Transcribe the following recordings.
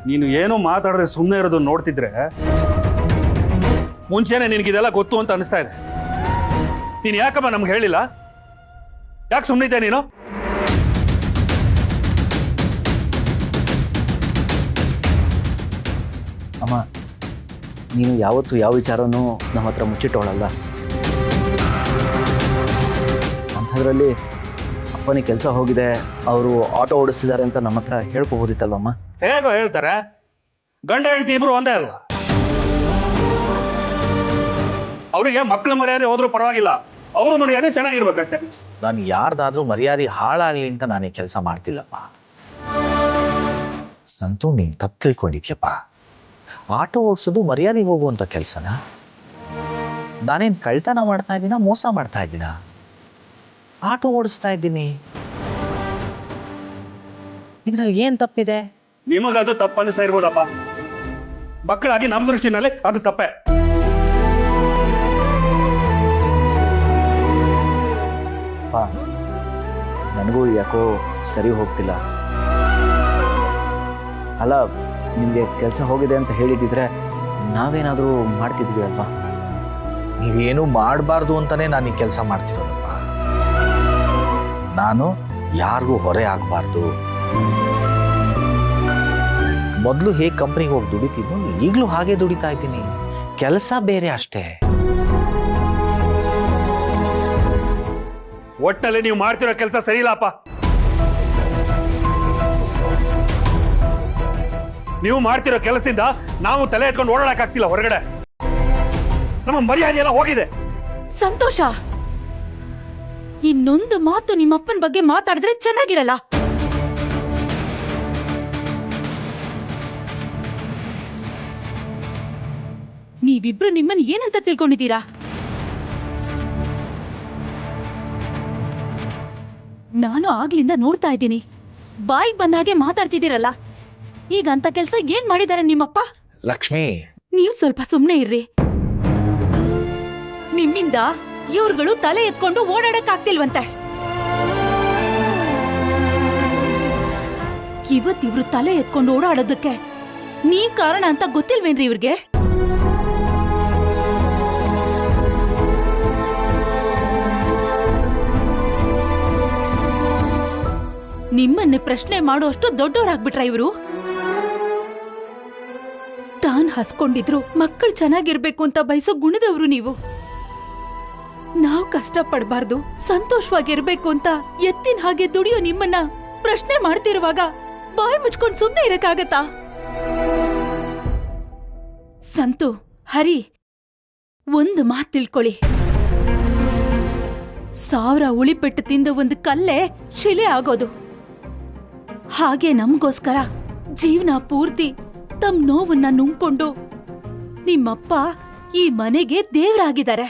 ನೀನು ಏನೋ ಮಾತಾಡದೆ ಸುಮ್ಮನೆ ಇರೋದು ನೋಡ್ತಿದ್ರೆ ಮುಂಚೆನೆ ನಿನಗಿದೆಲ್ಲ ಗೊತ್ತು ಅಂತ ಅನಿಸ್ತಾ ಇದೆ. ನೀನು ಯಾಕಮ್ಮ ನಮ್ಗೆ ಹೇಳಿಲ್ಲ? ಯಾಕೆ ಸುಮ್ಮನಿದ್ದೆ ನೀನು? ಅಮ್ಮ, ನೀನು ಯಾವತ್ತೂ ಯಾವ ವಿಚಾರನೂ ನಮ್ಮ ಹತ್ರ ಮುಚ್ಚಿಟ್ಟೋಳಲ್ಲ. ಅಂಥದ್ರಲ್ಲಿ ಅಪ್ಪನಿಗೆ ಕೆಲಸ ಹೋಗಿದೆ, ಅವರು ಆಟೋ ಓಡಿಸ್ತಿದ್ದಾರೆ ಅಂತ ನಮ್ಮ ಹತ್ರ ಹೇಳ್ಕೋಬೋದಿತ್ತಲ್ವಮ್ಮ? ಹೇಗೋ ಹೇಳ್ತಾರೆ, ಗಂಡ ಹೆಂಡತಿ ಇಬ್ರು ಒಂದೇ ಅಲ್ವಾ? ಅವರಿಗೆ ಮಕ್ಕಳ ಮರ್ಯಾದೆ ಹೋದ್ರೂ ಪರವಾಗಿಲ್ಲ, ಅವ್ರ ಮರ್ಯಾದೆ ಚೆನ್ನಾಗಿರ್ಬೇಕಷ್ಟೇ. ನಾನು ಯಾರ್ದಾದ್ರೂ ಮರ್ಯಾದೆ ಹಾಳಾಗಲಿ ಅಂತ ನಾನು ಕೆಲಸ ಮಾಡ್ತಿಲ್ಲಪ್ಪ. ಸಂತು, ನೀನ್ ತಪ್ಪು ತಿಳ್ಕೊಂಡಿದ್ಯಪ್ಪ. ಆಟೋ ಓಡಿಸೋದು ಮರ್ಯಾದೆ ಹೋಗುವಂತ ಕೆಲಸನ? ನಾನೇನ್ ಕಳ್ತನ ಮಾಡ್ತಾ ಇದ್ದೀನ, ಮೋಸ ಮಾಡ್ತಾ ಇದ್ದೀನ? ಆಟೋ ಓಡಿಸ್ತಾ ಇದ್ದೀನಿ, ಇದ್ರಲ್ಲಿ ಏನ್ ತಪ್ಪಿದೆ? ನಿಮಗದು ತಪ್ಪು ಅನಿಸ್ತಾ ಇರ್ಬೋದಪ್ಪ, ಮಕ್ಕಳಾಗಿ ನಮ್ಮ ದೃಷ್ಟಿನಲ್ಲಿ ಅದು ತಪ್ಪೆ. ನನಗೂ ಯಾಕೋ ಸರಿ ಹೋಗ್ತಿಲ್ಲ. ಅಲ್ಲ, ನಿಮಗೆ ಕೆಲಸ ಹೋಗಿದೆ ಅಂತ ಹೇಳಿದಿದ್ರೆ ನಾವೇನಾದರೂ ಮಾಡ್ತಿದ್ವಿ ಅಲ್ವಾ? ನೀವೇನು ಮಾಡಬಾರ್ದು ಅಂತಾನೆ ನಾನು ಈ ಕೆಲಸ ಮಾಡ್ತಿರೋದಪ್ಪ. ನಾನು ಯಾರಿಗೂ ಹೊರೆ ಆಗಬಾರ್ದು. ಮೊದಲು ಹೇಗೆ ಕಂಪ್ನಿಗೆ ಹೋಗಿ ದುಡಿತಿದ್ನು, ಈಗಲೂ ಹಾಗೆ ದುಡಿತಾ ಇದ್ದೀನಿ. ಕೆಲಸ ಬೇರೆ ಅಷ್ಟೇ. ಒಟ್ಟಿನಲ್ಲಿ ನೀವು ಮಾಡ್ತಿರೋ ಕೆಲಸ ಸರಿ ಇಲ್ಲಪ್ಪ. ನೀವು ಮಾಡ್ತಿರೋ ಕೆಲಸದಿಂದ ನಾವು ತಲೆ ಎತ್ಕೊಂಡು ಓಡಾಡಕ್ಕಾಗ್ತಿಲ್ಲ ಹೊರಗಡೆ. ನಮ್ಮ ಮರ್ಯಾದೆ ಎಲ್ಲ ಹೋಗಿದೆ. ಸಂತೋಷ, ಇನ್ನೊಂದು ಮಾತು ನಿಮ್ಮಪ್ಪನ ಬಗ್ಗೆ ಮಾತಾಡಿದ್ರೆ ಚೆನ್ನಾಗಿರಲ್ಲ. ನೀವಿಬ್ರು ನಿಮ್ಮನ್ನ ಏನಂತ ತಿಳ್ಕೊಂಡಿದ್ದೀರಾ? ನಾನು ಆಗ್ಲಿಂದ ನೋಡ್ತಾ ಇದ್ದೀನಿ, ಬಾಯಿಗೆ ಬಂದಾಗೆ ಮಾತಾಡ್ತಿದ್ದೀರಲ್ಲ. ಈಗ ಅಂತ ಕೆಲ್ಸ ಏನ್ ಮಾಡಿದಾರೆ ನಿಮ್ಮಪ್ಪ? ಲಕ್ಷ್ಮಿ, ನೀವು ಸ್ವಲ್ಪ ಸುಮ್ನೆ ಇರ್ರಿ. ನಿಮ್ಮಿಂದ ಇವ್ರುಗಳು ತಲೆ ಎತ್ಕೊಂಡು ಓಡಾಡಕ್ಕಾಗ್ತಿಲ್ವಂತೆ. ಇವತ್ತಿವ್ರು ತಲೆ ಎತ್ಕೊಂಡು ಓಡಾಡೋದಕ್ಕೆ ನೀವ್ ಕಾರಣ ಅಂತ ಗೊತ್ತಿಲ್ವೇನ್ರಿ ಇವ್ರಿಗೆ? ನಿಮ್ಮನ್ನೇ ಪ್ರಶ್ನೆ ಮಾಡೋಷ್ಟು ದೊಡ್ಡವರಾಗ್ಬಿಟ್ರ ಇವರು? ತಾನ್ ಹಸ್ಕೊಂಡಿದ್ರು ಮಕ್ಕಳು ಚೆನ್ನಾಗಿರ್ಬೇಕು ಅಂತ ಬಯಸೋ ಗುಣದವ್ರು ನೀವು. ನಾವು ಕಷ್ಟ ಪಡ್ಬಾರ್ದು, ಸಂತೋಷವಾಗಿರ್ಬೇಕು ಅಂತ ಎತ್ತಿನ ಹಾಗೆ ದುಡಿಯೋ ನಿಮ್ಮನ್ನ ಪ್ರಶ್ನೆ ಮಾಡ್ತಿರುವಾಗ ಬಾಯಿ ಮುಚ್ಕೊಂಡು ಸುಮ್ನೆ ಇರಕ್ಕಾಗತ್ತಾ? ಸಂತು, ಹರಿ, ಒಂದು ಮಾತು ತಿಳ್ಕೊಳ್ಳಿ. 1000 ಉಳಿಪೆಟ್ಟು ತಿಂದ ಒಂದು ಕಲ್ಲೇ ಶಿಲೆ ಆಗೋದು. ಹಾಗೆ ನಮ್ಗೋಸ್ಕರ ಜೀವನ ಪೂರ್ತಿ ತಮ್ಮ ನೋವನ್ನ ನುಂಗ್ಕೊಂಡು ನಿಮ್ಮಪ್ಪ ಈ ಮನೆಗೆ ದೇವ್ರಾಗಿದ್ದಾರೆ.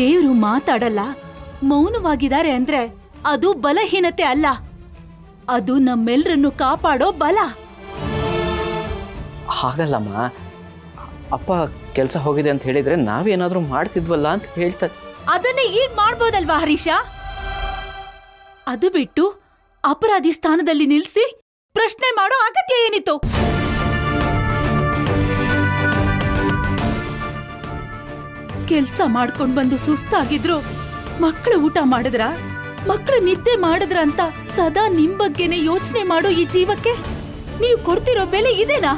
ದೇವ್ರು ಮಾತಾಡಲ್ಲ, ಮೌನವಾಗಿದ್ದಾರೆ ಅಂದ್ರೆ ಅದು ಬಲಹೀನತೆ ಅಲ್ಲ, ಅದು ನಮ್ಮೆಲ್ರನ್ನು ಕಾಪಾಡೋ ಬಲ. ಹಾಗಲ್ಲಮ್ಮ, ಅಪ್ಪ ಕೆಲಸ ಹೋಗಿದೆ ಅಂತ ಹೇಳಿದ್ರೆ ನಾವೇನಾದ್ರೂ ಮಾಡ್ತಿದ್ವಲ್ಲ ಅಂತ ಹೇಳ್ತಾರೆ. ಅದನ್ನೇ ಈಗ ಮಾಡ್ಬೋದಲ್ವಾ ಹರೀಶ? ಅದು ಬಿಟ್ಟು ಅಪರಾಧಿ ಸ್ಥಾನದಲ್ಲಿ ನಿಲ್ಸಿ ಪ್ರಶ್ನೆ ಮಾಡೋ ಅಗತ್ಯ ಏನಿತ್ತು? ಕೆಲ್ಸ ಮಾಡ್ಕೊಂಡ್ ಬಂದು ಸುಸ್ತಾಗಿದ್ರು ಮಕ್ಕಳು ಊಟ ಮಾಡಿದ್ರ, ಮಕ್ಕಳು ನಿದ್ದೆ ಮಾಡಿದ್ರ ಅಂತ ಸದಾ ನಿಮ್ ಬಗ್ಗೆನೆ ಯೋಚನೆ ಮಾಡೋ ಈ ಜೀವಕ್ಕೆ ನೀವು ಕೊಡ್ತಿರೋ ಬೆಲೆ ಇದೇನಾ?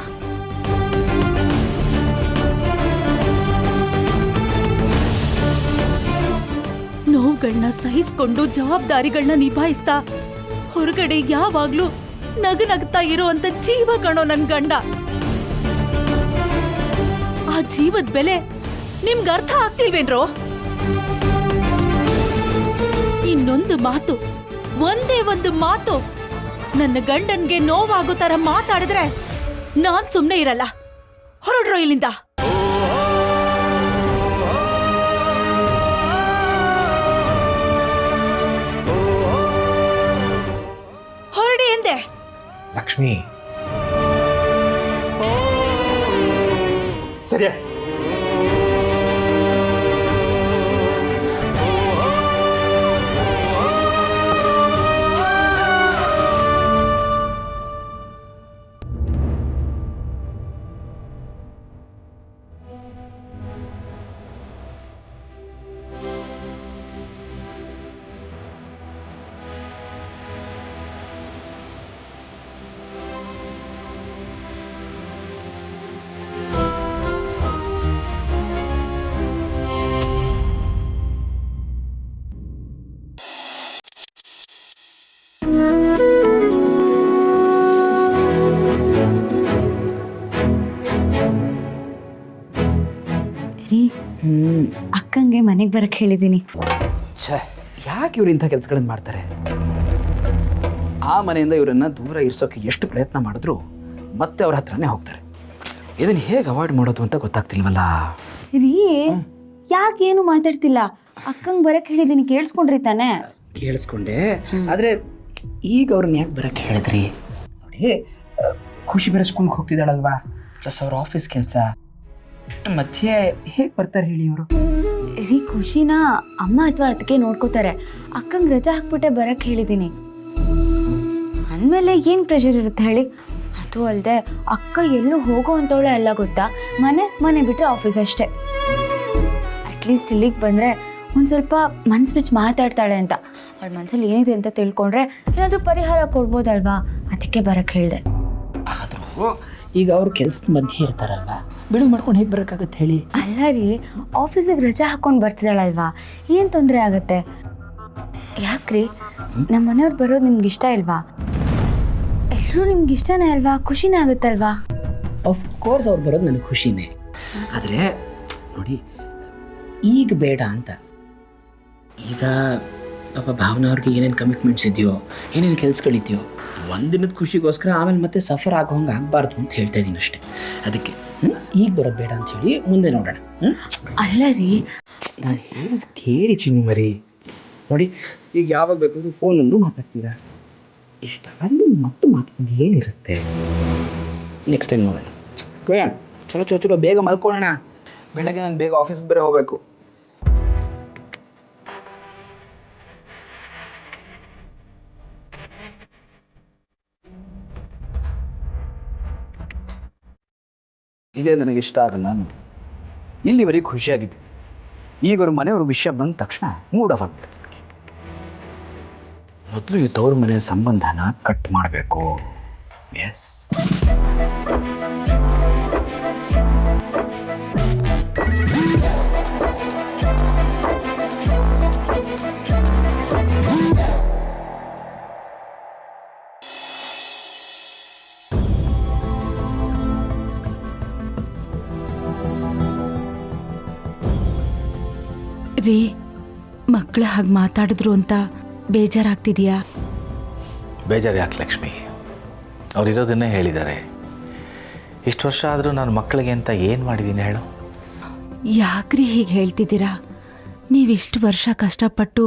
ನೋವುಗಳನ್ನ ಸಹಿಸ್ಕೊಂಡು ಜವಾಬ್ದಾರಿಗಳನ್ನ ನಿಭಾಯಿಸ್ತಾ ಹೊರಗಡೆ ಯಾವಾಗ್ಲೂ ನಗನಗ್ತಾ ಇರೋ ಅಂತ ಜೀವ ಕಣೋ ನನ್ ಗಂಡ. ಆ ಜೀವದ ಬೆಲೆ ನಿಮ್ಗೆ ಅರ್ಥ ಆಗ್ತಿಲ್ವೇನ್ರೋ? ಇನ್ನೊಂದು ಮಾತು, ಒಂದೇ ಒಂದು ಮಾತು ನನ್ನ ಗಂಡನ್ಗೆ ನೋವಾಗೋ ತರ ಮಾತಾಡಿದ್ರೆ ನಾನ್ ಸುಮ್ನೆ ಇರಲ್ಲ. ಹೊರಡ್ರೋ ಇಲ್ಲಿಂದ. ಹೊರಡಿ ಎಂದೆ. ಲಕ್ಷ್ಮಿ, ಸರಿಯಾ? ಮನೆಗೆ ಬರಕ್ಕೆ ಹೇಳಿದ್ದೀನಿ. ಛೇ, ಯಾಕೆ ಇವ್ರು ಇಂಥ ಕೆಲಸಗಳನ್ನು ಮಾಡ್ತಾರೆ? ಆ ಮನೆಯಿಂದ ಇವರನ್ನು ದೂರ ಇರಿಸೋಕೆ ಎಷ್ಟು ಪ್ರಯತ್ನ ಮಾಡಿದ್ರು ಮತ್ತೆ ಅವ್ರ ಹತ್ರನೇ ಹೋಗ್ತಾರೆ. ಇದನ್ನು ಹೇಗೆ ಅವಾಯ್ಡ್ ಮಾಡೋದು ಅಂತ ಗೊತ್ತಾಗ್ತಿಲ್ವಲ್ಲ. ರೀ, ಯಾಕೆ ಏನು ಮಾತಾಡ್ತಿಲ್ಲ? ಅಕ್ಕಂಗೆ ಬರಕ್ಕೆ ಹೇಳಿದ್ದೀನಿ, ಕೇಳಿಸ್ಕೊಂಡ್ರಿ ತಾನೇ? ಕೇಳಿಸ್ಕೊಂಡೆ, ಆದರೆ ಈಗ ಅವ್ರನ್ನ ಯಾಕೆ ಬರೋಕ್ಕೆ ಹೇಳಿದ್ರಿ? ನೋಡಿ, ಖುಷಿ ಬೇರೆ ಸ್ಕೂಲ್ಗೆ ಹೋಗ್ತಿದ್ದಾಳಲ್ವಾ, ಪ್ಲಸ್ ಅವ್ರ ಆಫೀಸ್ ಕೆಲಸ, ಮಧ್ಯೆ ಹೇಗೆ ಬರ್ತಾರೆ ಹೇಳಿ ಇವರು? ರೀ, ಖುಷಿನ ಅಮ್ಮ ಅಥವಾ ಅದಕ್ಕೆ ನೋಡ್ಕೋತಾರೆ. ಅಕ್ಕಂಗೆ ರಜಾ ಹಾಕ್ಬಿಟ್ಟೆ ಬರಕ್ಕೆ ಹೇಳಿದ್ದೀನಿ. ಅಂದಮೇಲೆ ಏನು ಪ್ರೆಷರ್ ಇರುತ್ತೆ ಹೇಳಿ? ಅದು ಅಲ್ಲದೆ ಅಕ್ಕ ಎಲ್ಲೂ ಹೋಗೋ ಅಂಥವಳೆ ಅಲ್ಲ ಗೊತ್ತಾ. ಮನೆ ಬಿಟ್ಟರೆ ಆಫೀಸ್ ಅಷ್ಟೇ. ಅಟ್ಲೀಸ್ಟ್ ಇಲ್ಲಿಗೆ ಬಂದರೆ ಒಂದು ಸ್ವಲ್ಪ ಮನ್ಸು ಬಿಚ್ಚಿ ಮಾತಾಡ್ತಾಳೆ ಅಂತ. ಅವಳ ಮನಸ್ಸಲ್ಲಿ ಏನಿದೆ ಅಂತ ತಿಳ್ಕೊಂಡ್ರೆ ಏನಾದರೂ ಪರಿಹಾರ ಕೊಡ್ಬೋದಲ್ವಾ, ಅದಕ್ಕೆ ಬರಕ್ಕೆ ಹೇಳಿದೆ. ಆದರೂ ಈಗ ಅವರು ಕೆಲಸದ ಮಧ್ಯೆ ಇರ್ತಾರಲ್ವಾ, ಬಿಡು ಮಾಡ್ಕೊಂಡು ಹೇಗೆ ಬರೋಕ್ಕಾಗತ್ತೆ ಹೇಳಿ? ಅಲ್ಲ ರೀ, ಆಫೀಸಿಗೆ ರಜಾ ಹಾಕ್ಕೊಂಡು ಬರ್ತಿದ್ದಾಳಲ್ವಾ, ಏನು ತೊಂದರೆ ಆಗುತ್ತೆ? ಯಾಕ್ರಿ, ನಮ್ಮ ಮನೆಯವ್ರು ಬರೋದು ನಿಮ್ಗೆ ಇಷ್ಟ ಇಲ್ವಾ? ಎಲ್ಲರೂ ನಿಮ್ಗೆ ಇಷ್ಟನೇ ಅಲ್ವಾ? ಖುಷಿನೇ ಆಗುತ್ತಲ್ವಾ? ಕೋರ್ಸ್ ಅವ್ರು ಬರೋದು ನನಗೆ ಖುಷಿನೇ. ಆದರೆ ನೋಡಿ, ಈಗ ಬೇಡ ಅಂತ. ಈಗ ಪಾಪ ಭಾವನಾ ಅವ್ರಿಗೆ ಏನೇನು ಕಮಿಟ್ಮೆಂಟ್ಸ್ ಇದೆಯೋ, ಏನೇನು ಕೆಲಸಗಳಿದೆಯೋ, ಒಂದಿನದ ಖುಷಿಗೋಸ್ಕರ ಆಮೇಲೆ ಮತ್ತೆ ಸಫರ್ ಆಗೋ ಹಂಗೆ ಆಗಬಾರ್ದು ಅಂತ ಹೇಳ್ತಾ ಇದ್ದೀನಿ ಅಷ್ಟೇ. ಅದಕ್ಕೆ ಈಗ ಬರೋದು ಬೇಡ ಅಂಥೇಳಿ ಮುಂದೆ ನೋಡೋಣ. ಅಲ್ಲ ರೀ, ನಾನು ಹೇಳಿದ್ ಕೇಳಿ ಚಿನ್ನಿ ಮರಿ. ನೋಡಿ, ಈಗ ಯಾವಾಗ ಬೇಕಾದ್ರೂ ಫೋನಲ್ಲೂ ಮಾತಾಡ್ತೀರಾ, ಇಷ್ಟ ಅಲ್ಲಿ ಮತ್ತೆ ಮಾತಾಡೋದು ಏನಿರುತ್ತೆ? ನೆಕ್ಸ್ಟ್ ಟೈಮ್ ನೋಡೋಣ. ಗೋಯಣ, ಚಲೋ ಬೇಗ ಮಲ್ಕೊಳ್ಳೋಣ. ಬೆಳಗ್ಗೆ ನಾನು ಬೇಗ ಆಫೀಸ್ಗೆ ಬೇರೆ ಹೋಗಬೇಕು. ಇದೇ ನನಗಿಷ್ಟ ಆಗಲ್ಲ. ನಾನು ಇಲ್ಲಿವರೆಗೆ ಖುಷಿಯಾಗಿದ್ದೆ. ಈಗ ಅವ್ರ ಮನೆಯವ್ರ ವಿಷಯ ಬಂದ ತಕ್ಷಣ ಮೂಡ್ ಆಫ್ ಆಗ್ಬಿಟ್ಟು. ಮೊದಲು ಈ ತವ್ರ ಮನೆ ಸಂಬಂಧನ ಕಟ್ ಮಾಡಬೇಕು. ಎಸ್, ರೀ, ಮಕ್ಕಳು ಹಾಗೆ ಮಾತಾಡಿದ್ರು ಅಂತ ಬೇಜಾರಾಗ್ತಿದೆಯಾ? ಬೇಜಾರು ಯಾಕೆ ಲಕ್ಷ್ಮಿ? ಅವರಿರೋದನ್ನೇ ಹೇಳಿದ್ದಾರೆ. ಇಷ್ಟು ವರ್ಷ ಆದರೂ ನಾನು ಮಕ್ಕಳಿಗೆ ಅಂತ ಏನು ಮಾಡಿದ್ದೀನಿ ಹೇಳು? ಯಾಕ್ರಿ ಹೀಗೆ ಹೇಳ್ತಿದ್ದೀರಾ? ನೀವಿಷ್ಟು ವರ್ಷ ಕಷ್ಟಪಟ್ಟು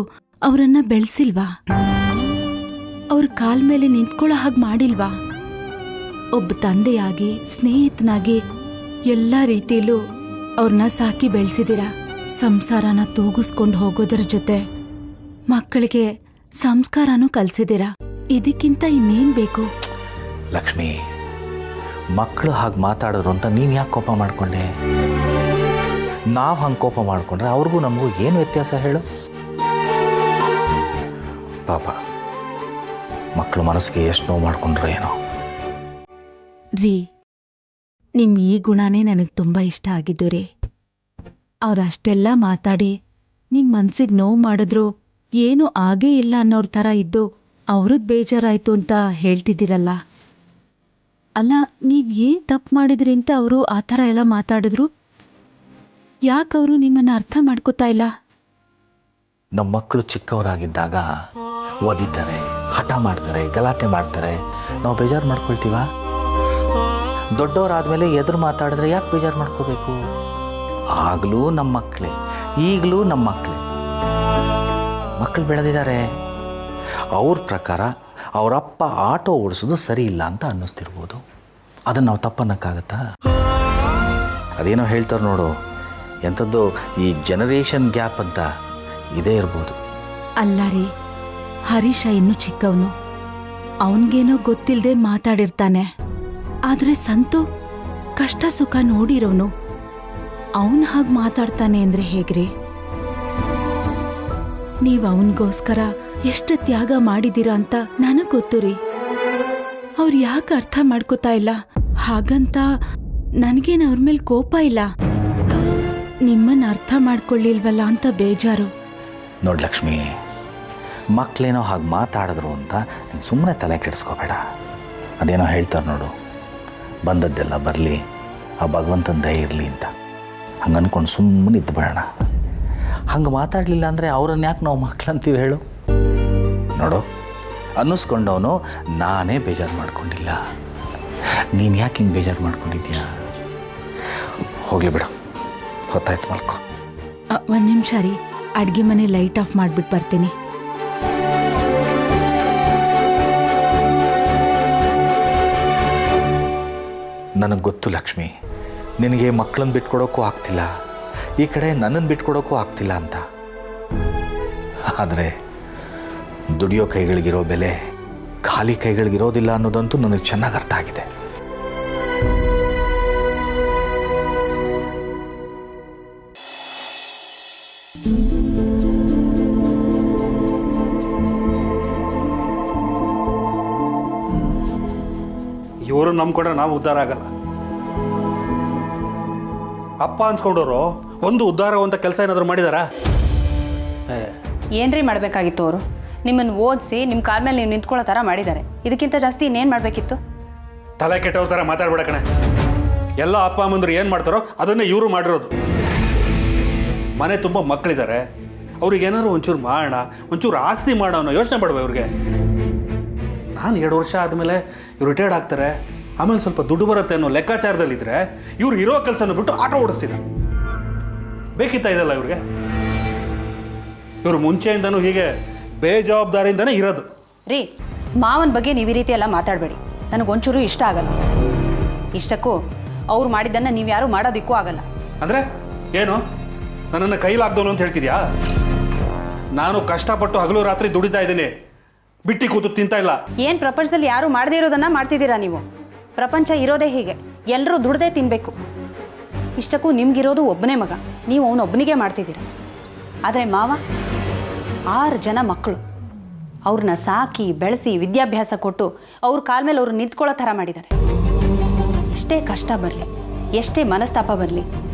ಅವರನ್ನ ಬೆಳೆಸಿಲ್ವಾ? ಅವ್ರ ಕಾಲ ಮೇಲೆ ನಿಂತ್ಕೊಳ್ಳೋ ಹಾಗೆ ಮಾಡಿಲ್ವಾ? ಒಬ್ಬ ತಂದೆಯಾಗಿ, ಸ್ನೇಹಿತನಾಗಿ ಎಲ್ಲ ರೀತಿಯಲ್ಲೂ ಅವ್ರನ್ನ ಸಾಕಿ ಬೆಳೆಸಿದ್ದೀರಾ. ಸಂಸಾರನ ತೂಗಿಸ್ಕೊಂಡು ಹೋಗೋದ್ರ ಜೊತೆ ಮಕ್ಕಳಿಗೆ ಸಂಸ್ಕಾರನೂ ಕಲಿಸಿದ್ದೀರಾ. ಇದಕ್ಕಿಂತ ಇನ್ನೇನು ಬೇಕು? ಲಕ್ಷ್ಮಿ, ಮಕ್ಕಳು ಹಾಗೆ ಮಾತಾಡಿದ್ರು ಅಂತ ನೀನು ಯಾಕೆ ಕೋಪ ಮಾಡಿಕೊಂಡೆ? ನಾವು ಹಂಗೆ ಕೋಪ ಮಾಡಿಕೊಂಡ್ರೆ ಅವ್ರಿಗೂ ನಮಗೂ ಏನು ವ್ಯತ್ಯಾಸ ಹೇಳು? ಪಾಪ ಮಕ್ಕಳು ಮನಸ್ಸಿಗೆ ಎಷ್ಟು ನೋವು ಮಾಡಿಕೊಂಡ್ರೆ ಏನೋ. ರೀ, ನಿಮ್ಮ ಈ ಗುಣನೇ ನನಗೆ ತುಂಬ ಇಷ್ಟ ಆಗಿದ್ದು ರೀ. ಅವ್ರು ಅಷ್ಟೆಲ್ಲ ಮಾತಾಡಿ ನಿಮ್ಮ ಮನ್ಸಿಗೆ ನೋವು ಮಾಡಿದ್ರು ಏನೂ ಆಗೇ ಇಲ್ಲ ಅನ್ನೋರ ಥರ ಇದ್ದು ಅವ್ರಿಗೆ ಬೇಜಾರಾಯಿತು ಅಂತ ಹೇಳ್ತಿದ್ದೀರಲ್ಲ. ಅಲ್ಲ, ನೀವು ಏನು ತಪ್ಪು ಮಾಡಿದ್ರಿ ಅಂತ ಅವರು ಆ ಥರ ಎಲ್ಲ ಮಾತಾಡಿದ್ರು? ಯಾಕೆ ಅವರು ನಿಮ್ಮನ್ನು ಅರ್ಥ ಮಾಡ್ಕೋತಾ ಇಲ್ಲ? ನಮ್ಮ ಮಕ್ಕಳು ಚಿಕ್ಕವರಾಗಿದ್ದಾಗ ಓದಿದ್ದಾರೆ, ಹಠ ಮಾಡ್ತಾರೆ, ಗಲಾಟೆ ಮಾಡ್ತಾರೆ, ನಾವು ಬೇಜಾರು ಮಾಡ್ಕೊಳ್ತೀವ? ದೊಡ್ಡವರಾದ್ಮೇಲೆ ಎದುರು ಮಾತಾಡಿದ್ರೆ ಯಾಕೆ ಬೇಜಾರು ಮಾಡ್ಕೋಬೇಕು? ಆಗಲೂ ನಮ್ಮ ಮಕ್ಕಳೇ, ಈಗಲೂ ನಮ್ಮ ಮಕ್ಕಳೇ. ಮಕ್ಕಳು ಬೆಳೆದಿದ್ದಾರೆ. ಅವ್ರ ಪ್ರಕಾರ ಅವರಪ್ಪ ಆಟೋ ಓಡಿಸೋದು ಸರಿ ಇಲ್ಲ ಅಂತ ಅನ್ನಿಸ್ತಿರ್ಬೋದು. ಅದನ್ನು ನಾವು ತಪ್ಪನ್ನಕ್ಕಾಗತ್ತಾ? ಅದೇನೋ ಹೇಳ್ತಾರೆ ನೋಡು, ಎಂಥದ್ದು ಈ ಜನರೇಷನ್ ಗ್ಯಾಪ್ ಅಂತ ಇದೇ ಇರ್ಬೋದು. ಅಲ್ಲ ರೀ, ಹರೀಶ ಇನ್ನೂ ಚಿಕ್ಕವನು, ಅವನಿಗೇನೋ ಗೊತ್ತಿಲ್ಲದೆ ಮಾತಾಡಿರ್ತಾನೆ. ಆದರೆ ಸಂತು ಕಷ್ಟ ಸುಖ ನೋಡಿರೋನು, ಅವನು ಹಾಗೆ ಮಾತಾಡ್ತಾನೆ ಅಂದರೆ ಹೇಗ್ರಿ? ನೀವು ಅವನಿಗೋಸ್ಕರ ಎಷ್ಟು ತ್ಯಾಗ ಮಾಡಿದ್ದೀರಾ ಅಂತ ನನಗೆ ಗೊತ್ತು ರೀ. ಅವ್ರು ಯಾಕೆ ಅರ್ಥ ಮಾಡ್ಕೋತಾ ಇಲ್ಲ? ಹಾಗಂತ ನನಗೇನು ಅವ್ರ ಮೇಲೆ ಕೋಪ ಇಲ್ಲ, ನಿಮ್ಮನ್ನು ಅರ್ಥ ಮಾಡ್ಕೊಳ್ಳಿಲ್ವಲ್ಲ ಅಂತ ಬೇಜಾರು. ನೋಡಿ ಲಕ್ಷ್ಮಿ, ಮಕ್ಕಳೇನೋ ಹಾಗೆ ಮಾತಾಡಿದ್ರು ಅಂತ ನೀನು ಸುಮ್ಮನೆ ತಲೆ ಕೆಡಿಸ್ಕೋಬೇಡ. ಅದೇನೋ ಹೇಳ್ತಾರೆ ನೋಡು, ಬಂದದ್ದೆಲ್ಲ ಬರಲಿ, ಆ ಭಗವಂತನ ದಯ ಇರಲಿ ಅಂತ. ಹಂಗೆ ಅಂದ್ಕೊಂಡು ಸುಮ್ಮನೆ ಇದ್ದು ಬೇಡ. ಹಂಗೆ ಮಾತಾಡಲಿಲ್ಲ ಅಂದರೆ ಅವ್ರನ್ನ ಯಾಕೆ ನಾವು ಮಕ್ಕಳಂತೀವಿ ಹೇಳು? ನೋಡು, ಅನ್ನಿಸ್ಕೊಂಡವನು ನಾನೇ ಬೇಜಾರು ಮಾಡ್ಕೊಂಡಿಲ್ಲ. ನೀನು ಯಾಕೆ ಹಿಂಗೆ ಬೇಜಾರು ಮಾಡ್ಕೊಂಡಿದ್ಯಾ? ಹೋಗಲಿ ಬಿಡು, ಹೊತ್ತಾಯ್ತು, ಮಲ್ಕೋ. ಒಂದು ನಿಮಿಷ ರೀ, ಅಡುಗೆ ಮನೆ ಲೈಟ್ ಆಫ್ ಮಾಡಿಬಿಟ್ಟು ಬರ್ತೀನಿ. ನನಗೆ ಗೊತ್ತು ಲಕ್ಷ್ಮಿ, ನಿನಗೆ ಮಕ್ಕಳನ್ನ ಬಿಟ್ಕೊಡೋಕ್ಕೂ ಆಗ್ತಿಲ್ಲ, ಈ ಕಡೆ ನನ್ನನ್ನು ಬಿಟ್ಕೊಡೋಕ್ಕೂ ಆಗ್ತಿಲ್ಲ ಅಂತ. ಆದರೆ ದುಡಿಯೋ ಕೈಗಳಿಗಿರೋ ಬೆಲೆ ಖಾಲಿ ಕೈಗಳಿಗಿರೋದಿಲ್ಲ ಅನ್ನೋದಂತೂ ನನಗೆ ಚೆನ್ನಾಗಿ ಅರ್ಥ ಆಗಿದೆ. ಇವರು ನಂಬ್ಕೊಂಡ್ರೆ ನಾವು ಉದ್ಧಾರ ಆಗಲ್ಲ. ಅಪ್ಪ ಅನ್ಸ್ಕೊಂಡವರು ಒಂದು ಉದ್ಧಾರವಂತ ಕೆಲಸ ಏನಾದರೂ ಮಾಡಿದಾರಾ? ಏನ್ರಿ ಮಾಡಬೇಕಾಗಿತ್ತು? ಅವರು ನಿಮ್ಮನ್ನು ಓದಿಸಿ ನಿಮ್ಮ ಕಾಲ ಮೇಲೆ ನೀವು ನಿಂತ್ಕೊಳ್ಳೋ ಥರ ಮಾಡಿದ್ದಾರೆ. ಇದಕ್ಕಿಂತ ಜಾಸ್ತಿ ಇನ್ನೇನು ಮಾಡಬೇಕಿತ್ತು? ತಲೆ ಕೆಟ್ಟವ್ರ ಥರ ಮಾತಾಡ್ಬೇಡ ಕಣೆ. ಎಲ್ಲ ಅಪ್ಪ ಅಮ್ಮಂದ್ರು ಏನು ಮಾಡ್ತಾರೋ ಅದನ್ನೇ ಇವರು ಮಾಡಿರೋದು. ಮನೆ ತುಂಬ ಮಕ್ಕಳಿದ್ದಾರೆ, ಅವ್ರಿಗೆ ಏನಾದ್ರು ಒಂಚೂರು ಮಾಡೋಣ, ಒಂಚೂರು ಆಸ್ತಿ ಮಾಡೋಣ ಯೋಚನೆ ಮಾಡುವ ಇವ್ರಿಗೆ. ನಾನು 2 ವರ್ಷ ಆದಮೇಲೆ ಇವ್ರು ರಿಟೈರ್ಡ್ ಆಗ್ತಾರೆ, ಆಮೇಲೆ ಸ್ವಲ್ಪ ದುಡ್ಡು ಬರುತ್ತೆ ಅನ್ನೋ ಲೆಕ್ಕಾಚಾರದಲ್ಲಿದ್ದರೆ ಇವ್ರು ಇರೋ ಕೆಲಸನ ಬಿಟ್ಟು ಆಟೋ ಓಡಿಸ್ತಿದ್ದ. ಬೇಕಿತ್ತ ಇದೆಲ್ಲ ಇವ್ರಿಗೆ? ಇವರು ಮುಂಚೆಯಿಂದನೂ ಹೀಗೆ ಬೇಜವಾಬ್ದಾರಿಯಿಂದನೇ ಇರೋದು. ರೀ, ಮಾವನ ಬಗ್ಗೆ ನೀವು ಈ ರೀತಿ ಎಲ್ಲ ಮಾತಾಡಬೇಡಿ. ನನಗೊಂಚೂರು ಇಷ್ಟ ಆಗಲ್ಲ. ಇಷ್ಟಕ್ಕೂ ಅವ್ರು ಮಾಡಿದ್ದನ್ನು ನೀವು ಯಾರೂ ಮಾಡೋದಕ್ಕೂ ಆಗಲ್ಲ. ಅಂದರೆ ಏನು, ನನ್ನನ್ನು ಕೈಲಾಗ್ದವನು ಅಂತ ಹೇಳ್ತಿದ್ಯಾ? ನಾನು ಕಷ್ಟಪಟ್ಟು ಹಗಲು ರಾತ್ರಿ ದುಡಿತಾ ಇದ್ದೀನಿ, ಬಿಟ್ಟು ಕೂತು ತಿಂತಾ ಇಲ್ಲ. ಏನು ಪ್ರಪಂಚದಲ್ಲಿ ಯಾರು ಮಾಡದೇ ಇರೋದನ್ನು ಮಾಡ್ತಿದ್ದೀರಾ ನೀವು? ಪ್ರಪಂಚ ಇರೋದೇ ಹೀಗೆ, ಎಲ್ಲರೂ ದುಡ್ದೇ ತಿನ್ನಬೇಕು. ಇಷ್ಟಕ್ಕೂ ನಿಮ್ಗಿರೋದು ಒಬ್ಬನೇ ಮಗ, ನೀವು ಅವನೊಬ್ಬನಿಗೆ ಮಾಡ್ತಿದ್ದೀರ. ಆದರೆ ಮಾವ 6 ಜನ ಮಕ್ಕಳು, ಅವ್ರನ್ನ ಸಾಕಿ ಬೆಳೆಸಿ ವಿದ್ಯಾಭ್ಯಾಸ ಕೊಟ್ಟು ಅವ್ರ ಕಾಲ ಮೇಲೆ ಅವ್ರು ನಿಂತ್ಕೊಳ್ಳೋ ಥರ ಮಾಡಿದ್ದಾರೆ. ಎಷ್ಟೇ ಕಷ್ಟ ಬರಲಿ, ಎಷ್ಟೇ ಮನಸ್ತಾಪ ಬರಲಿ,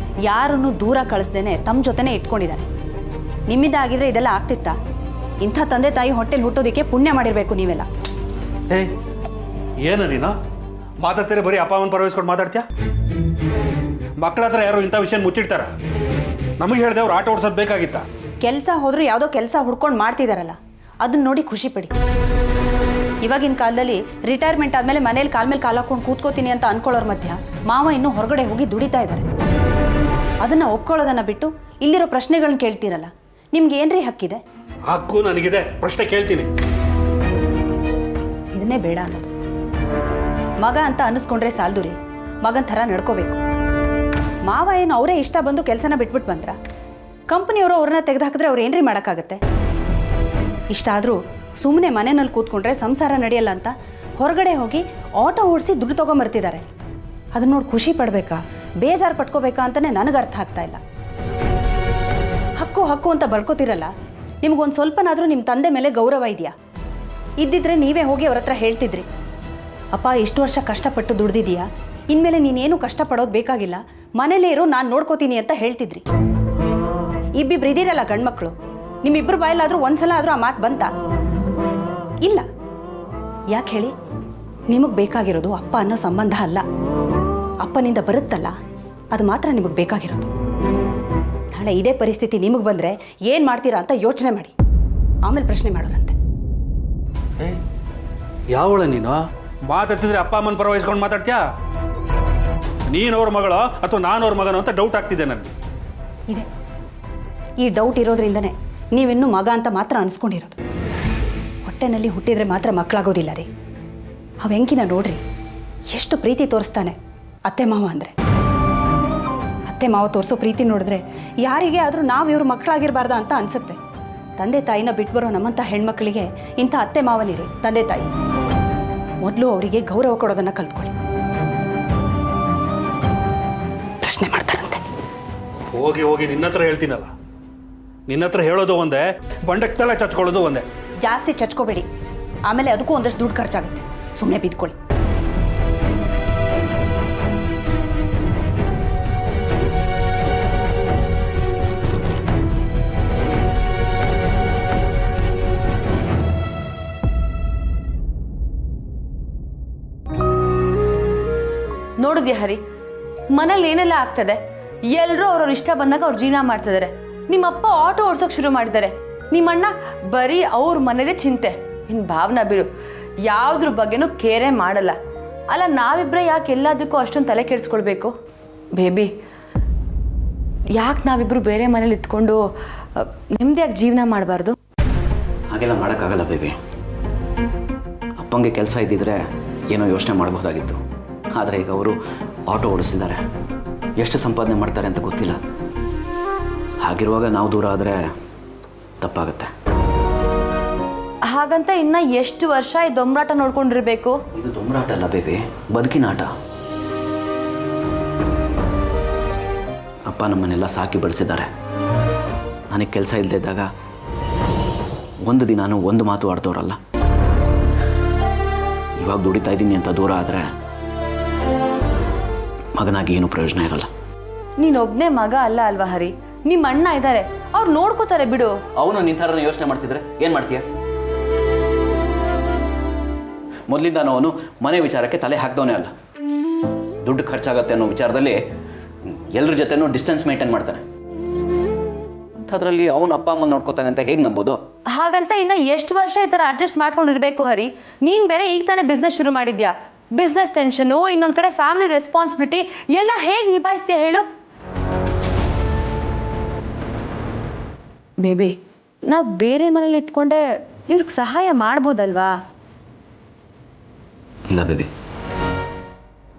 ಯಾರನ್ನು ದೂರ ಕಳಿಸ್ದೇನೆ ತಮ್ಮ ಜೊತೆನೇ ಇಟ್ಕೊಂಡಿದ್ದಾರೆ. ನಿಮ್ಮಿಂದ ಆಗಿದ್ರೆ ಇದೆಲ್ಲ ಆಗ್ತಿತ್ತಾ? ಇಂಥ ತಂದೆ ತಾಯಿ ಹೊಟ್ಟೆಲಿ ಹುಟ್ಟೋದಕ್ಕೆ ಪುಣ್ಯ ಮಾಡಿರಬೇಕು ನೀವೆಲ್ಲ. ಏನು ನೀನು ಮಾತಾಡ್ತೀರಿ? ಬರೀ ಅಪ್ಪ ಅಮ್ಮನ ಪರವಹಿಸ್ಕೊಂಡು ಮಾತಾಡ್ತೀಯಾ? ಮಕ್ಕಳ ಹತ್ರ ಯಾರು ಇಂಥ ವಿಷಯ ಮುಚ್ಚಿಡ್ತಾರ? ನಮಗೆ ಹೇಳಿದೆ ಅವ್ರು ಆಟೋ ಓಡಿಸೋದು ಬೇಕಾಗಿತ್ತ? ಕೆಲಸ ಹೋದರೂ ಯಾವುದೋ ಕೆಲಸ ಹುಡ್ಕೊಂಡು ಮಾಡ್ತಿದ್ದಾರಲ್ಲ, ಅದನ್ನ ನೋಡಿ ಖುಷಿ ಪಡಿ. ಇವಾಗಿನ ಕಾಲದಲ್ಲಿ ರಿಟೈರ್ಮೆಂಟ್ ಆದಮೇಲೆ ಮನೇಲಿ ಕಾಲ ಮೇಲೆ ಕಾಲು ಹಾಕೊಂಡು ಕೂತ್ಕೋತೀನಿ ಅಂತ ಅಂದ್ಕೊಳ್ಳೋರ ಮಧ್ಯ ಮಾವ ಇನ್ನೂ ಹೊರಗಡೆ ಹೋಗಿ ದುಡಿತಾ ಇದ್ದಾರೆ. ಅದನ್ನು ಒಪ್ಕೊಳ್ಳೋದನ್ನು ಬಿಟ್ಟು ಇಲ್ಲಿರೋ ಪ್ರಶ್ನೆಗಳನ್ನ ಕೇಳ್ತೀರಲ್ಲ, ನಿಮ್ಗೆ ಏನ್ರಿ ಹಕ್ಕಿದೆ? ಹಕ್ಕು ನನಗಿದೆ, ಪ್ರಶ್ನೆ ಕೇಳ್ತೀನಿ. ಇದನ್ನೇ ಬೇಡ ಅನ್ನೋದು. ಮಗ ಅಂತ ಅನ್ನಿಸ್ಕೊಂಡ್ರೆ ಸಾಲದು ರೀ, ಮಗನ ಥರ ನಡ್ಕೋಬೇಕು. ಮಾವ ಏನು ಅವರೇ ಇಷ್ಟ ಬಂದು ಕೆಲಸನ ಬಿಟ್ಬಿಟ್ಟು ಬಂದ್ರ? ಕಂಪ್ನಿಯವರು ಅವ್ರನ್ನ ತೆಗೆದುಹಾಕಿದ್ರೆ ಅವ್ರು ಏನ್ರಿ ಮಾಡೋಕ್ಕಾಗತ್ತೆ? ಇಷ್ಟ ಆದರೂ ಸುಮ್ಮನೆ ಮನೆಯಲ್ಲಿ ಕೂತ್ಕೊಂಡ್ರೆ ಸಂಸಾರ ನಡೆಯಲ್ಲ ಅಂತ ಹೊರಗಡೆ ಹೋಗಿ ಆಟೋ ಓಡಿಸಿ ದುಡ್ಡು ತೊಗೊಂಬರ್ತಿದ್ದಾರೆ. ಅದನ್ನ ನೋಡಿ ಖುಷಿ ಪಡಬೇಕಾ, ಬೇಜಾರು ಪಟ್ಕೋಬೇಕಾ ಅಂತಲೇ ನನಗೆ ಅರ್ಥ ಆಗ್ತಾ ಇಲ್ಲ. ಹಕ್ಕು ಹಕ್ಕು ಅಂತ ಬಡ್ಕೋತಿರಲ್ಲ, ನಿಮಗೊಂದು ಸ್ವಲ್ಪನಾದರೂ ನಿಮ್ಮ ತಂದೆ ಮೇಲೆ ಗೌರವ ಇದೆಯಾ? ಇದ್ದಿದ್ರೆ ನೀವೇ ಹೋಗಿ ಅವ್ರ ಹತ್ರ ಹೇಳ್ತಿದ್ರಿ, ಅಪ್ಪ ಇಷ್ಟು ವರ್ಷ ಕಷ್ಟಪಟ್ಟು ದುಡ್ದಿದೀಯಾ, ಇನ್ಮೇಲೆ ನೀನೇನು ಕಷ್ಟಪಡೋದು ಬೇಕಾಗಿಲ್ಲ, ಮನೇಲೇ ಇರು, ನಾನು ನೋಡ್ಕೋತೀನಿ ಅಂತ ಹೇಳ್ತಿದ್ರಿ. ಇಬ್ಬಿಬ್ರು ಇದ್ದೀರಲ್ಲ ಗಂಡ್ಮಕ್ಳು, ನಿಮ್ಮಿಬ್ಬರು ಬಾಯಲ್ಲಾದರೂ ಒಂದ್ಸಲ ಆದರೂ ಆ ಮಾತು ಬಂತಾ? ಇಲ್ಲ. ಯಾಕೆ ಹೇಳಿ? ನಿಮಗೆ ಬೇಕಾಗಿರೋದು ಅಪ್ಪ ಅನ್ನೋ ಸಂಬಂಧ ಅಲ್ಲ, ಅಪ್ಪನಿಂದ ಬರುತ್ತಲ್ಲ ಅದು ಮಾತ್ರ ನಿಮಗೆ ಬೇಕಾಗಿರೋದು. ನಾಳೆ ಇದೇ ಪರಿಸ್ಥಿತಿ ನಿಮಗೆ ಬಂದರೆ ಏನು ಮಾಡ್ತೀರಾ ಅಂತ ಯೋಚನೆ ಮಾಡಿ, ಆಮೇಲೆ ಪ್ರಶ್ನೆ ಮಾಡೋರಂತೆ. ಯಾವಳ ನೀನು? ಮಾತಾಡ್ತಿದ್ರೆ ಅಪ್ಪ ಅಮ್ಮನ ಪರವಹಿಸ್ಕೊಂಡು ಮಾತಾಡ್ತೀಯಾ? ನೀನು ಅವ್ರ ಮಗಳ ಅಥವಾ ನಾನು ಅವ್ರ ಮಗನೋ ಅಂತ ಡೌಟ್ ಆಗ್ತಿದೆ ನನಗೆ. ಇದೆ, ಈ ಡೌಟ್ ಇರೋದ್ರಿಂದನೇ ನೀವಿನ್ನೂ ಮಗ ಅಂತ ಮಾತ್ರ ಅನ್ಸ್ಕೊಂಡಿರೋದು. ಹೊಟ್ಟೆನಲ್ಲಿ ಹುಟ್ಟಿದ್ರೆ ಮಾತ್ರ ಮಕ್ಕಳಾಗೋದಿಲ್ಲ ರೀ. ಆ ವೆಂಕಿನ ನೋಡ್ರಿ, ಎಷ್ಟು ಪ್ರೀತಿ ತೋರಿಸ್ತಾನೆ ಅತ್ತೆ ಮಾವ ಅಂದರೆ. ಅತ್ತೆ ಮಾವ ತೋರಿಸೋ ಪ್ರೀತಿ ನೋಡಿದ್ರೆ ಯಾರಿಗೆ ಆದರೂ ನಾವು ಇವ್ರ ಮಕ್ಕಳಾಗಿರಬಾರ್ದ ಅಂತ ಅನಿಸುತ್ತೆ. ತಂದೆ ತಾಯಿನ ಬಿಟ್ಬರೋ ನಮ್ಮಂಥ ಹೆಣ್ಮಕ್ಳಿಗೆ ಇಂಥ ಅತ್ತೆ ಮಾವನಿರಿ ತಂದೆ ತಾಯಿ. ಮೊದಲು ಅವರಿಗೆ ಗೌರವ ಕೊಡೋದನ್ನು ಕಲ್ತ್ಕೊಳ್ಳಿ. ಪ್ರಶ್ನೆ ಮಾಡ್ತಾರಂತೆ. ಹೋಗಿ ಹೋಗಿ ನಿನ್ನ ಹತ್ರ ಹೇಳ್ತೀನಲ್ಲ, ನಿನ್ನ ಹತ್ರ ಹೇಳೋದು ಒಂದೇ, ಬಂಡಕ್ಕೆ ತಲೆ ಚಚ್ಕೊಳ್ಳೋದು ಒಂದೇ. ಜಾಸ್ತಿ ಚಚ್ಕೋಬೇಡಿ, ಆಮೇಲೆ ಅದಕ್ಕೂ ಒಂದಷ್ಟು ದುಡ್ಡು ಖರ್ಚಾಗುತ್ತೆ. ಸುಮ್ಮನೆ ಬಿದ್ಕೊಳ್ಳಿ. ನೋಡಿದ್ಯಾ ಹರಿ, ಮನೇಲಿ ಏನೆಲ್ಲ ಆಗ್ತದೆ? ಎಲ್ಲರೂ ಅವ್ರವ್ರ ಇಷ್ಟ ಬಂದಾಗ ಅವ್ರು ಜೀವನ ಮಾಡ್ತಿದ್ದಾರೆ. ನಿಮ್ಮಪ್ಪ ಆಟೋ ಓಡ್ಸೋಕೆ ಶುರು ಮಾಡಿದ್ದಾರೆ. ನಿಮ್ಮಣ್ಣ ಬರೀ ಅವ್ರ ಮನೇದೇ ಚಿಂತೆ. ಇನ್ನು ಭಾವನಾ ಬಿಡು, ಯಾವುದ್ರ ಬಗ್ಗೆನೂ ಕೇರೇ ಮಾಡಲ್ಲ. ಅಲ್ಲ, ನಾವಿಬ್ಬರೇ ಯಾಕೆ ಎಲ್ಲದಕ್ಕೂ ಅಷ್ಟೊಂದು ತಲೆ ಕೆಡಿಸ್ಕೊಳ್ಬೇಕು? ಬೇಬಿ, ಯಾಕೆ ನಾವಿಬ್ಬರು ಬೇರೆ ಮನೇಲಿ ಇತ್ಕೊಂಡು ನೆಮ್ಮದಿಯಾಗಿ ಜೀವನ ಮಾಡಬಾರ್ದು? ಹಾಗೆಲ್ಲ ಮಾಡೋಕ್ಕಾಗಲ್ಲ ಬೇಬಿ. ಅಪ್ಪಂಗೆ ಕೆಲಸ ಇದ್ದಿದ್ರೆ ಏನೋ ಯೋಚನೆ ಮಾಡಬಹುದಾಗಿತ್ತು. ಆದರೆ ಈಗ ಅವರು ಆಟೋ ಓಡಿಸಿದ್ದಾರೆ. ಎಷ್ಟು ಸಂಪಾದನೆ ಮಾಡ್ತಾರೆ ಅಂತ ಗೊತ್ತಿಲ್ಲ. ಹಾಗಿರುವಾಗ ನಾವು ದೂರ ಆದರೆ ತಪ್ಪಾಗುತ್ತೆ. ಹಾಗಂತ ಇನ್ನು ಎಷ್ಟು ವರ್ಷ ಈ ದೊಂಬರಾಟ ನೋಡ್ಕೊಂಡಿರ್ಬೇಕು? ಇದು ದೊಂಬರಾಟ ಅಲ್ಲ ಬೇಬಿ, ಬದುಕಿನ ಆಟ. ಅಪ್ಪ ನಮ್ಮನ್ನೆಲ್ಲ ಸಾಕಿ ಬೆಳೆಸಿದ್ದಾರೆ. ನನಗೆ ಕೆಲಸ ಇಲ್ಲದೆ ಇದ್ದಾಗ ಒಂದು ದಿನಾನು ಒಂದು ಮಾತು ಆಡ್ತವ್ರಲ್ಲ. ಇವಾಗ ದುಡಿತಾ ಇದ್ದೀನಿ ಅಂತ ದೂರ ಆದರೆ ಮಗನಾಗಿ ಏನು ಪ್ರಯೋಜನ ಇರಲ್ಲ. ನೀನೊಬ್ಬನೇ ಮಗ ಅಲ್ಲ ಅಲ್ವಾ ಹರಿ? ನಿಮ್ಮ ಅಣ್ಣ ಇದ್ದಾರೆ, ಅವ್ರು ನೋಡ್ಕೋತಾರೆ ಬಿಡು. ಅವನು ನಿನ್ನ ಥರನೇ ಯೋಚನೆ ಮಾಡ್ತಿದ್ರೆ ಏನು ಮಾಡ್ತೀಯ? ಮೊದಲಿಂದ ಅವನು ಮನೆ ವಿಚಾರಕ್ಕೆ ತಲೆ ಹಾಕ್ದವನೇ ಅಲ್ಲ. ದುಡ್ಡು ಖರ್ಚಾಗತ್ತೆ ಅನ್ನೋ ವಿಚಾರದಲ್ಲಿ ಎಲ್ಲರ ಜೊತೆನೂ ಡಿಸ್ಟೆನ್ಸ್ ಮೇಂಟೈನ್ ಮಾಡ್ತಾನೆ. ಅಂಥದ್ರಲ್ಲಿ ಅವನು ಅಪ್ಪ ಅಮ್ಮ ನೋಡ್ಕೋತಾನೆ ಅಂತ ಹೇಗೆ ನಂಬೋದು? ಹಾಗಂತ ಇನ್ನು ಎಷ್ಟು ವರ್ಷ ಈ ಥರ ಅಡ್ಜಸ್ಟ್ ಮಾಡ್ಕೊಂಡಿರ್ಬೇಕು ಹರಿ? ನೀನು ಬೇರೆ ಈಗ ತಾನೇ ಬಿಸ್ನೆಸ್ ಶುರು ಮಾಡಿದ್ಯಾ. ಬಿಸ್ನೆಸ್ ಟೆನ್ಷನು, ಇನ್ನೊಂದು ಕಡೆ ಫ್ಯಾಮಿಲಿ ರೆಸ್ಪಾನ್ಸಿಬಿಲಿಟಿ ಎಲ್ಲ ಹೇಗೆ ನಿಭಾಯಿಸ್ತೀಯ ಹೇಳು? ಬೇಬಿ, ನಾವು ಬೇರೆ ಮನೇಲಿ ಇಟ್ಕೊಂಡೆ ಇವ್ರಿಗೆ ಸಹಾಯ ಮಾಡ್ಬೋದಲ್ವಾ? ಇಲ್ಲ ಬೇಬಿ,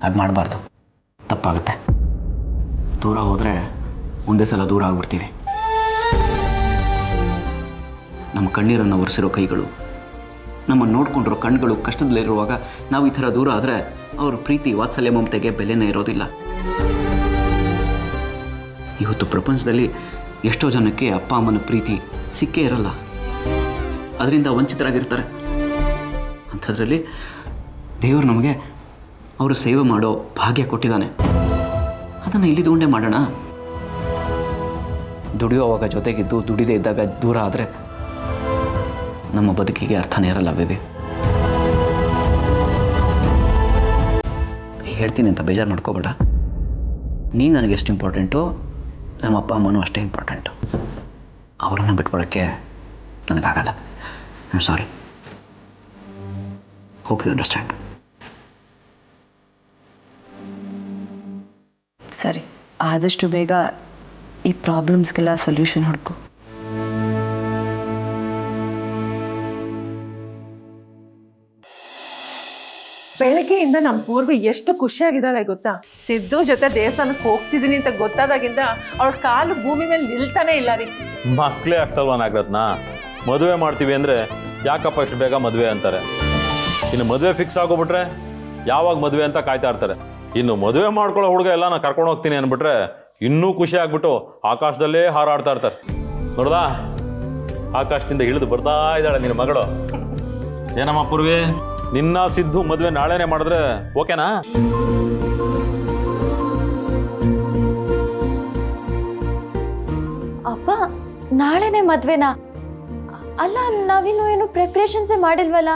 ಅದು ಮಾಡಬಾರ್ದು. ತಪ್ಪಾಗುತ್ತೆ. ದೂರ ಹೋದರೆ ಒಂದೇ ಸಲ ದೂರ ಆಗ್ಬಿಡ್ತೀವಿ. ನಮ್ಮ ಕಣ್ಣೀರನ್ನು ಒರೆಸಿರೋ ಕೈಗಳು, ನಮ್ಮನ್ನು ನೋಡ್ಕೊಂಡಿರೋ ಕಣ್ಗಳು ಕಷ್ಟದಲ್ಲಿರುವಾಗ ನಾವು ಈ ಥರ ದೂರ ಆದರೆ ಅವ್ರ ಪ್ರೀತಿ, ವಾತ್ಸಲ್ಯ, ಮಮತೆಗೆ ಬೆಲೆನೇ ಇರೋದಿಲ್ಲ. ಇವತ್ತು ಪ್ರಪಂಚದಲ್ಲಿ ಎಷ್ಟೋ ಜನಕ್ಕೆ ಅಪ್ಪ ಅಮ್ಮನ ಪ್ರೀತಿ ಸಿಕ್ಕೇ ಇರಲ್ಲ. ಅದರಿಂದ ವಂಚಿತರಾಗಿರ್ತಾರೆ. ಅಂಥದ್ರಲ್ಲಿ ದೇವರು ನಮಗೆ ಅವರು ಸೇವೆ ಮಾಡೋ ಭಾಗ್ಯ ಕೊಟ್ಟಿದ್ದಾನೆ. ಅದನ್ನು ಇಲ್ಲಿದುಕೊಂಡೇ ಮಾಡೋಣ. ದುಡಿಯೋವಾಗ ಜೊತೆಗಿದ್ದು ದುಡಿದೇ ಇದ್ದಾಗ ದೂರ ಆದರೆ ನಮ್ಮ ಬದುಕಿಗೆ ಅರ್ಥನೇ ಇರಲ್ಲ ಬೇಬಿ. ಹೇಳ್ತೀನಿ ಅಂತ ಬೇಜಾರು ಮಾಡ್ಕೋಬೇಡ. ನೀನು ನನಗೆ ಎಷ್ಟು ಇಂಪಾರ್ಟೆಂಟು, ನಮ್ಮ ಅಪ್ಪ ಅಮ್ಮನೂ ಅಷ್ಟೇ ಇಂಪಾರ್ಟೆಂಟು. ಅವರನ್ನು ಬಿಟ್ಕೊಳಕ್ಕೆ ನನಗಾಗಲ್ಲ. I am sorry. Hope you understand. ಸರಿ, ಆದಷ್ಟು ಬೇಗ ಈ ಪ್ರಾಬ್ಲಮ್ಸ್ಗೆಲ್ಲ ಸೊಲ್ಯೂಷನ್ ಹುಡ್ಕು. ಬೆಳಗ್ಗೆಯಿಂದ ನಮ್ಮ ಪೂರ್ವಿ ಎಷ್ಟು ಖುಷಿಯಾಗಿದ್ದಾಳೆ ಗೊತ್ತಾ? ಸಿದ್ದು ಜೊತೆ ದೇವಸ್ಥಾನಕ್ಕೆ ಹೋಗ್ತಿದ್ದೀನಿ ಅಂತ ಗೊತ್ತಾದಾಗಿಂದ ಅವಳ ಕಾಲು ಭೂಮಿ ಮೇಲೆ ನಿಲ್ತಾನೆ ಇಲ್ಲ ರೀ. ಮಕ್ಕಳೇ ಅಷ್ಟಲ್ವಾ ನಾಗರತ್ನ? ಮದುವೆ ಮಾಡ್ತೀವಿ ಅಂದರೆ ಯಾಕಪ್ಪ ಇಷ್ಟು ಬೇಗ ಮದುವೆ ಅಂತಾರೆ. ಇನ್ನು ಮದುವೆ ಫಿಕ್ಸ್ ಆಗೋಗ್ಬಿಟ್ರೆ ಯಾವಾಗ ಮದುವೆ ಅಂತ ಕಾಯ್ತಾ ಇರ್ತಾರೆ. ಇನ್ನು ಮದುವೆ ಮಾಡ್ಕೊಳ್ಳೋ ಹುಡುಗ ಎಲ್ಲ ನಾನು ಕರ್ಕೊಂಡು ಹೋಗ್ತೀನಿ ಅಂದ್ಬಿಟ್ರೆ ಇನ್ನೂ ಖುಷಿ ಆಗ್ಬಿಟ್ಟು ಆಕಾಶದಲ್ಲೇ ಹಾರಾಡ್ತಾ ಇರ್ತಾರೆ. ನೋಡ್ದಾ, ಆಕಾಶದಿಂದ ಇಳಿದು ಬರ್ತಾ ಇದ್ದಾಳೆ ನಿನ್ನ ಮಗಳು. ಏನಮ್ಮ ಪೂರ್ವಿ, ನಿನ್ನ ಸಿದ್ದು ಮದುವೆ ನಾಳೆನೇ ಮಾಡಿದ್ರೆ ಓಕೆನಾ? ಅಪ್ಪ, ನಾಳೆನೇ ಮದ್ವೆನಾ? ಅಲ್ಲ, ನಾವಿನ್ನು ಏನು ಪ್ರಿಪ್ರೇಷನ್ಸೇ ಮಾಡಿಲ್ವಲ್ಲ,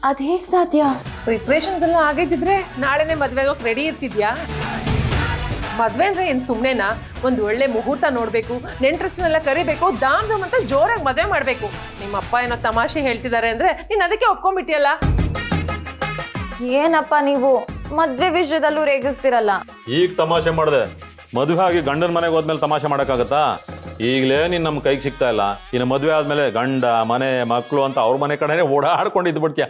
ಅದು ಹೇಗೆ ಸಾಧ್ಯ? ಪ್ರಿಪ್ರೇಷನ್ಸ್ ಎಲ್ಲ ಆಗಿದ್ದಿದ್ರೆ ನಾಳೆನೆ ಮದ್ವೆಗೋಗಿ ರೆಡಿ ಇರ್ತಿದ್ಯಾ? ಮದ್ವೆ ಅಂದ್ರೆ ಏನು ಸುಮ್ಮನೆನಾ? ಒಂದು ಒಳ್ಳೆ ಮುಹೂರ್ತ ನೋಡಬೇಕು, ನೆಂಟ್ರಸ್ನೆಲ್ಲ ಕರಿಬೇಕು, ದಾಮ್ ದಾಮ್ ಅಂತ ಜೋರಾಗಿ ಮದುವೆ ಮಾಡಬೇಕು. ನಿಮ್ಮ ಅಪ್ಪ ಏನೋ ತಮಾಷೆ ಹೇಳ್ತಿದ್ದಾರೆ ಅಂದ್ರೆ ನೀನು ಅದಕ್ಕೆ ಒಪ್ಕೊಂಡ್ಬಿಟ್ಟಿಯಲ್ಲ. ಏನಪ್ಪ ನೀವು ಮದ್ವೆ ವಿಷಯದಲ್ಲೂ ರೇಗಿಸ್ತಿರಲ್ಲ? ಈಗ ತಮಾಷೆ ಮಾಡಿದೆ, ಮದುವೆ ಆಗಿ ಗಂಡನ ಮನೆಗೆ ಹೋದ್ಮೇಲೆ ತಮಾಷೆ ಮಾಡೋಕ್ಕಾಗತ್ತಾ? ಈಗಲೇ ನೀನು ನಮ್ಮ ಕೈಗೆ ಸಿಗ್ತಾ ಇಲ್ಲ. ಇನ್ನು ಮದುವೆ ಆದ್ಮೇಲೆ ಗಂಡ, ಮನೆ, ಮಕ್ಕಳು ಅಂತ ಅವ್ರ ಮನೆ ಕಡೆನೇ ಓಡಾಡ್ಕೊಂಡು ಇದ್ಬಿಡ್ತೀಯ.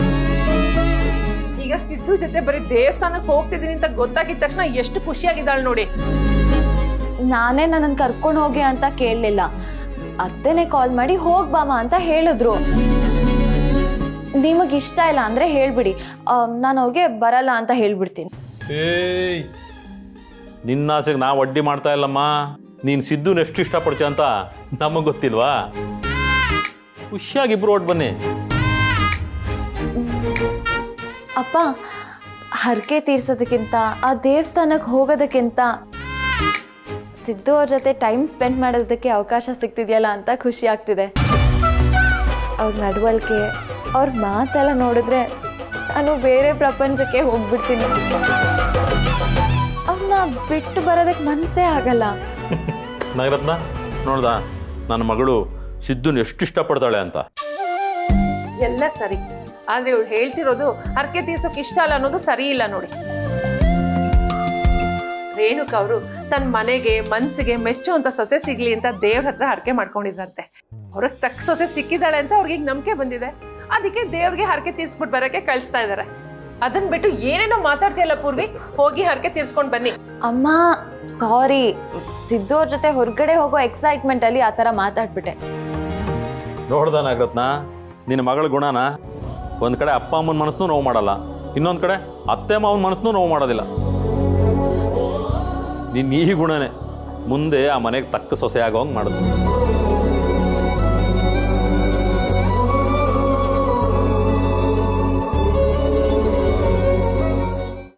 ಈಗ ಸಿದ್ದು ಜೊತೆ ಬರೀ ದೇವಸ್ಥಾನಕ್ಕೆ ಹೋಗ್ತಿದ್ದೀನಿ ಅಂತ ಗೊತ್ತಾಗಿದ ತಕ್ಷಣ ಎಷ್ಟು ಖುಷಿಯಾಗಿದ್ದಾಳೆ ನೋಡಿ. ನಾನೇ ನನ್ನನ್ನು ಕರ್ಕೊಂಡು ಹೋಗಿ ಅಂತ ಕೇಳಲಿಲ್ಲ, ಅತ್ತೆನೇ ಕಾಲ್ ಮಾಡಿ ಹೋಗ್ಬಾಮ ಅಂತ ಹೇಳಿದ್ರು. ನಿಮಗೆ ಇಷ್ಟ ಇಲ್ಲ ಅಂದ್ರೆ ಹೇಳ್ಬಿಡಿ, ನಾನು ಅವ್ರಿಗೆ ಬರಲ್ಲ ಅಂತ ಹೇಳ್ಬಿಡ್ತೀನಿ. ಏಯ್, ನಿನ್ನ ಆಸೆಗೆ ನಾವು ಅಡ್ಡಿ ಮಾಡ್ತಾ ಇಲ್ಲಮ್ಮ. ನೀನು ಸಿದ್ದುನ ಎಷ್ಟು ಇಷ್ಟಪಡ್ತೀಯ ಅಂತ ನಮಗೆ ಗೊತ್ತಿಲ್ವಾ? ಖುಷಿಯಾಗಿಬ್ರು ಓಟ್ ಬನ್ನಿ. ಅಪ್ಪ, ಹರಕೆ ತೀರ್ಸೋದಕ್ಕಿಂತ ಆ ದೇವಸ್ಥಾನಕ್ಕೆ ಹೋಗೋದಕ್ಕಿಂತ ಸಿದ್ದು ಅವ್ರ ಜೊತೆ ಟೈಮ್ ಸ್ಪೆಂಡ್ ಮಾಡೋದಕ್ಕೆ ಅವಕಾಶ ಸಿಗ್ತಿದೆಯಲ್ಲ ಅಂತ ಖುಷಿ ಆಗ್ತಿದೆ. ಅವ್ರ ನಡವಳಿಕೆ, ಅವ್ರ ಮಾತೆಲ್ಲ ನೋಡಿದ್ರೆ ನಾನು ಬೇರೆ ಪ್ರಪಂಚಕ್ಕೆ ಹೋಗ್ಬಿಡ್ತೀನಿ. ಅವ್ರನ್ನ ಬಿಟ್ಟು ಬರೋದಕ್ಕೆ ಮನಸ್ಸೇ ಆಗಲ್ಲ. ನಾಗರತ್ನ, ನೋಡ್ದಾ, ನನ್ನ ಮಗಳು ಸಿದ್ದುನ ಎಷ್ಟು ಇಷ್ಟಪಡ್ತಾಳೆ ಅಂತ. ಎಲ್ಲ ಸರಿ, ಆದ್ರೆ ಇವಳು ಹೇಳ್ತಿರೋದು ಹರಕೆ ತೀರ್ಸೋಕೆ ಇಷ್ಟ ಅಲ್ಲ ಅನ್ನೋದು ಸರಿ ಇಲ್ಲ ನೋಡಿ. ರೇಣುಕ ಅವರು ತನ್ನ ಮನೆಗೆ ಮನ್ಸಿಗೆ ಮೆಚ್ಚುವಂತ ಸೊಸೆ ಸಿಗ್ಲಿ ಅಂತ ದೇವ್ರ ಹತ್ರ ಹರಕೆ ಮಾಡ್ಕೊಂಡಿದ್ರಂತೆ. ಅವ್ರಿಗೆ ತಕ್ಕ ಸೊಸೆ ಸಿಕ್ಕಿದಾಳೆ ಅಂತ ಅವ್ರಿಗೆ ಈಗ ನಂಬಿಕೆ ಬಂದಿದೆ. ಅದಕ್ಕೆ ದೇವ್ರಿಗೆ ಹರಕೆ ತೀರ್ಸ್ಬಿಟ್ಟು ಬರಕ್ಕೆ ಕಳಿಸ್ತಾ ಇದಾರೆ. ಅದನ್ನ ಬಿಟ್ಟು ಏನೇನೋ ಮಾತಾಡ್ತೀಯಲ್ಲ ಪೂರ್ವಿ, ಹೋಗಿ ಹರಕೆ ತೀರ್ಸ್ಕೊಂಡ್ ಬನ್ನಿ. ಅಮ್ಮ ಸಾರಿ, ಸಿದ್ದು ಅವ್ರ ಜೊತೆ ಹೊರಗಡೆ ಹೋಗೋ ಎಕ್ಸೈಟ್ಮೆಂಟ್ ಅಲ್ಲಿ ಆ ಥರ ಮಾತಾಡ್ಬಿಟ್ಟೆ. ನೋಡ್ದ ನಾಗರತ್ನ, ನಿನ್ನ ಮಗಳ ಗುಣನ ಒಂದು ಕಡೆ ಅಪ್ಪ ಅಮ್ಮನ ಮನಸ್ಸನ್ನು ನೋವು ಮಾಡಲ್ಲ, ಇನ್ನೊಂದು ಕಡೆ ಅತ್ತೆ ಮಾವನ ಮನಸ್ಸನ್ನು ನೋವು ಮಾಡೋದಿಲ್ಲ. ನಿನ್ನ ಈ ಗುಣನೇ ಮುಂದೆ ಆ ಮನೆಗೆ ತಕ್ಕ ಸೊಸೆ ಆಗೋಂಗೆ ಮಾಡೋದು.